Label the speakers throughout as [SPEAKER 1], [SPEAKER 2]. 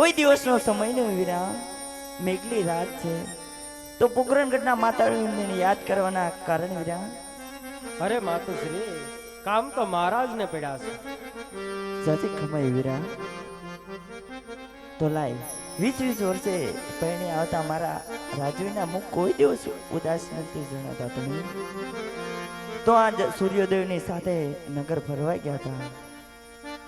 [SPEAKER 1] કોઈ દિવસનો સમય ન વીરા, મેઘલી રાત છે તો પોકરણગઢના માતાને યાદ કરવાના કારણ વીરા.
[SPEAKER 2] અરે માતુશ્રી, કામ તો મહારાજ ને પડ્યા છે.
[SPEAKER 1] જાજી કમાઈ વીરા. તો લાય 20 વર્ષે પહેણે આવતા મારા રાજવીના મુખ કોઈ દિવસ ઉદાસ નથી જણાતા તમે. તો આજ સૂર્યોદયની સાથે નગર ફરવા ગયા હતા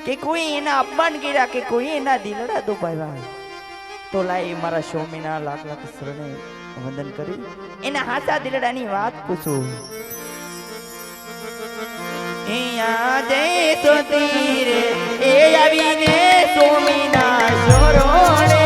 [SPEAKER 1] કે કોઈ એના અપમાન કર્યા કે કોઈ એના દિલડા દુભાવ્યા. તો લાય મારા સ્વામીના લાખ લાખ શરણે વંદન કરી એના હાચા દિલડાની વાત પૂછું. યાદે તો તીરે એ આવીને સ્વામીના શરણે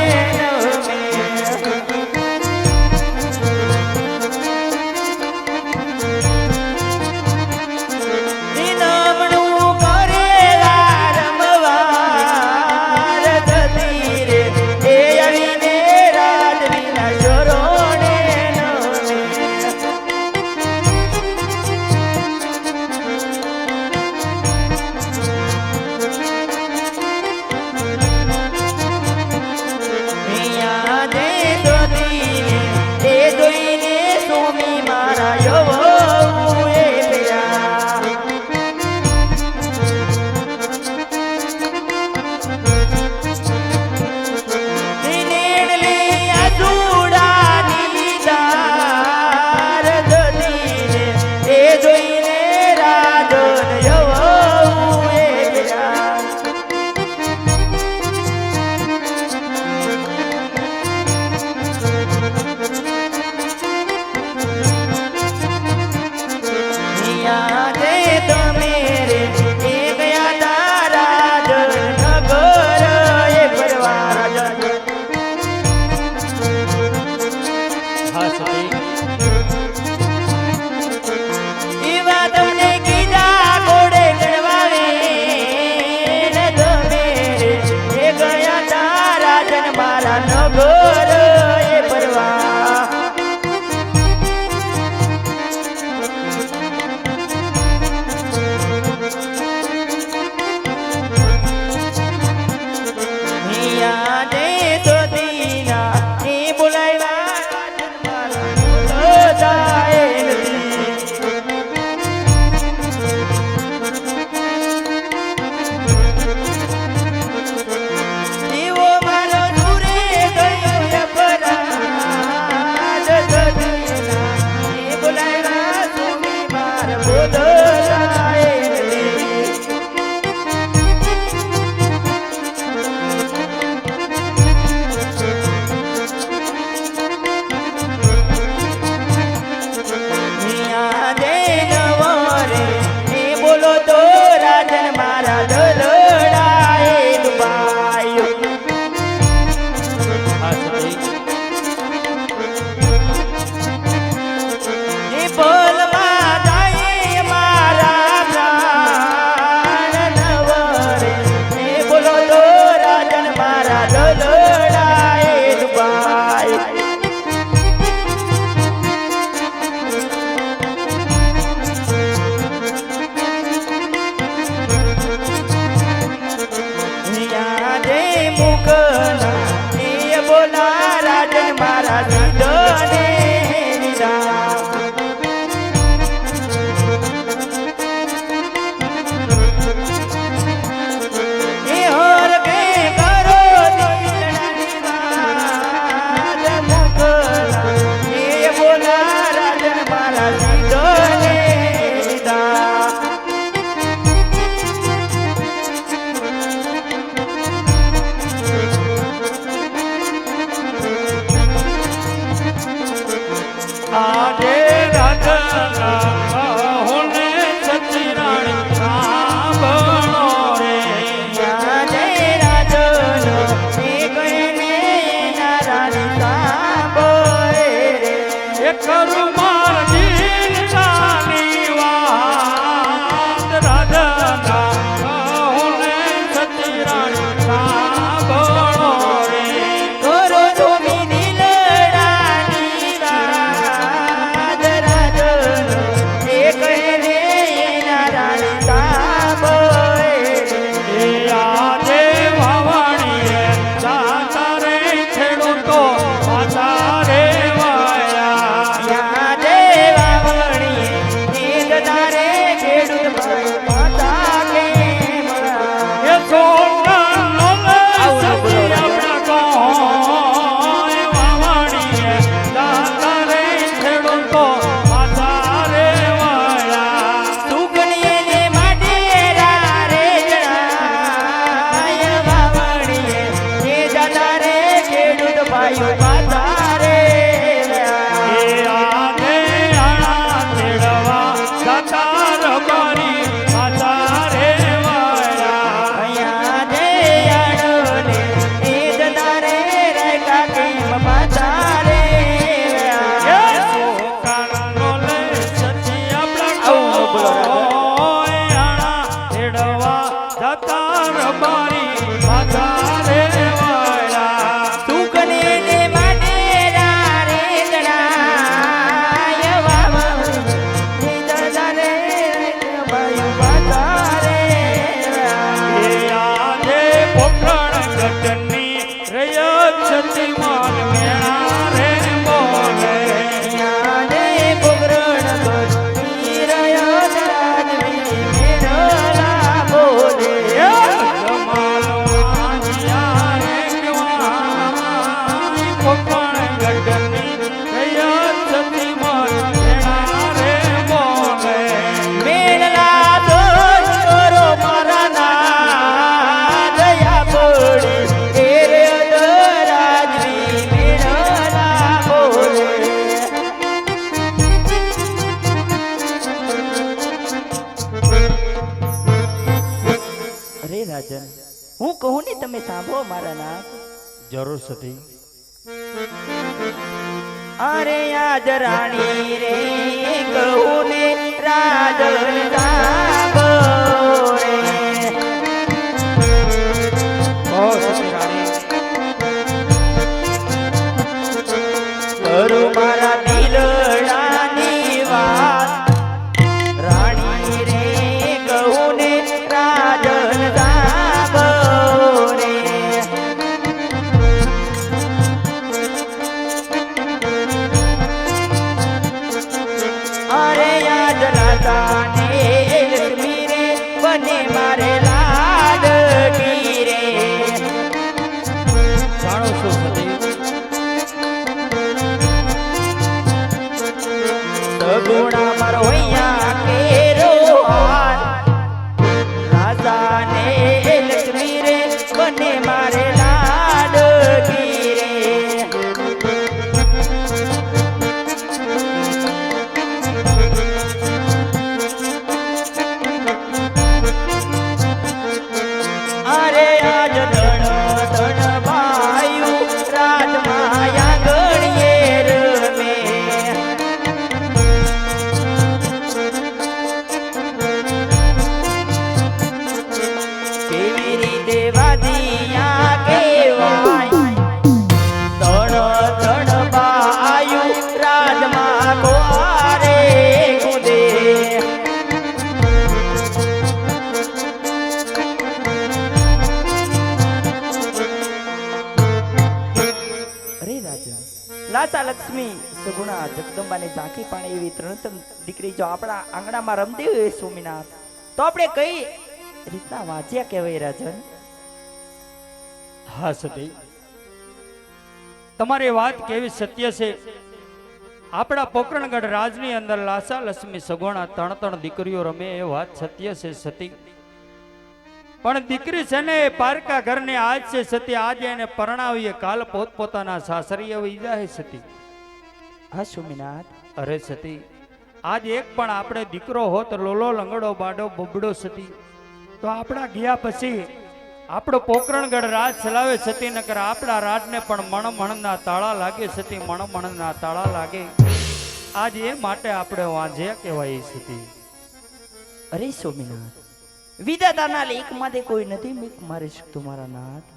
[SPEAKER 3] દાતા
[SPEAKER 1] ભાઈ પાછા રે
[SPEAKER 2] આને આણા તેડવા જતા રબારી પાછા રે વાળા
[SPEAKER 1] અહીંયા દે આડોને એ જતા રે રાયકા કેમ પાછા રે
[SPEAKER 2] કાનો લે સચી આપણા
[SPEAKER 1] આવું બોલો રાજા.
[SPEAKER 2] આણા તેડવા જતા રબારી પાછા રે વાળા
[SPEAKER 1] સુકને ને માટે રે જણાય વાવા એ જતા રે ભાઈ પાછા રે
[SPEAKER 2] આજે પોખરણ ગઢની રયત સતીમાન મેણા રે બોલે
[SPEAKER 1] યાદે બગરણ ગઢી રહ્યો રાજવી મેરલા બોલે
[SPEAKER 2] જમાલો આંજિયા રે ગવાઈ પોખરણ ગઢની રયત સતીમાન મેણા રે બોલે
[SPEAKER 1] મેરલા તો કરો મારા ના દયા પડી એ રે રાજવી મેરલા બોલે અરે રાજન હું કહું ને તમે સાંભળો મારા નાથ
[SPEAKER 2] જરૂર સતી
[SPEAKER 1] અરે આજ રાણી રે કહું ને રાજન સાંભળે
[SPEAKER 2] ઓ સતી રાણી
[SPEAKER 1] કરું મારા દિલડાની વાત રાણી રે કહું ને રાજન સાંભળે અરે યાદ રાધાને લક્ષ્મી રે બને મારે લાડકી રે
[SPEAKER 2] જાણો છો સતી
[SPEAKER 1] સગુણા મારો અહીંયા કેરો હાર રાધાને લક્ષ્મી રે બને મારે લાડકી રે અરે આજ ધણ ધણ ભાયું રાજમાયા ગણીએ રમે કેવી રીતે વાદિયા કેવાય ધણ ધણ ભાયું રાજમા કોરે કુદે અરે રાજા લાચા લક્ષ્મી સગુણા જગદંબાની ઝાંખી પાણી એવી ત્રણ દીકરી જો આપણા આંગણામાં રમતી હોય સ્વામિનાથ તો આપણે કઈ રીતના વાંચ્યા કહેવાય રાજન
[SPEAKER 2] હા સતી તમારી વાત કેવી સત્ય છે આપણા પોકરણગઢ રાજની અંદર લાસા લક્ષ્મી સગોણા ત્રણ ત્રણ દીકરીઓ રમે એ વાત સત્ય છે સતી પણ દીકરી છે ને એ પારકા ઘરની આજ છે સતી આજે એને પરણાવીએ કાલ પોતપોતાના સાસરીએ વહી જાય સતી
[SPEAKER 1] હા સ્વામિનાથ
[SPEAKER 2] અરે સતી આજ એક પણ આપણે દીકરો હોત લોલો લંગડો બાડો બબડો સતી તો આપણા ગયા પછી આપણો પોકરણગઢ રાજ ચલાવે સતી નકર આપણા રાજને પણ મણમણના તાળા લાગે સતી મણમણના તાળા લાગે આજ એ માટે આપણે વાંજ્યા કહેવાય સતી
[SPEAKER 1] અરે સ્વામિનાથ વિધાતાના લેખમાંથી કોઈ નથી મેક મારી શકતું મારા નાથ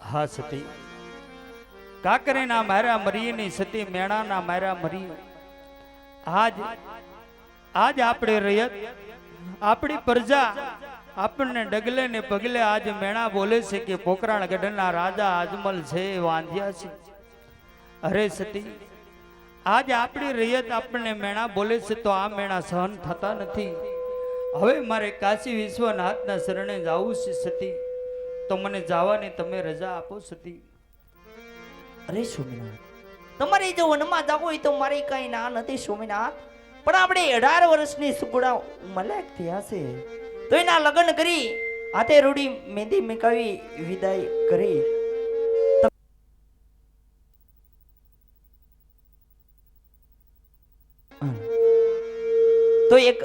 [SPEAKER 2] હા સતી કાકરીના માર્યા મરીની સતી મેણાના માર્યા મરી આજ આપણે રયત આપણી પ્રજા આપણને ડગલે ને પગલે આજ મેણા બોલે છે કે પોકરાણ ગઢના રાજા આજમલ છે વાંધ્યા છે અરે સતી આજ આપણી રૈયત આપણને મેણા બોલે છે તો આ મેણા સહન થતા નથી હવે મારે કાશી વિશ્વનાથના શરણે જવું છે સતી તો મને જવાની તમે રજા આપો સતી
[SPEAKER 1] અરે સ્વામિનાથ તમારે જો વનમાં જવું હોય તો મારી કઈ ના નથી સ્વામિનાથ પણ આપણે 18 વર્ષની સુગુણા મલાક થયા છે તો એના લગ્ન કરી હાથે રૂડી મહેંદી મેકાવી વિદાય કરી તો એક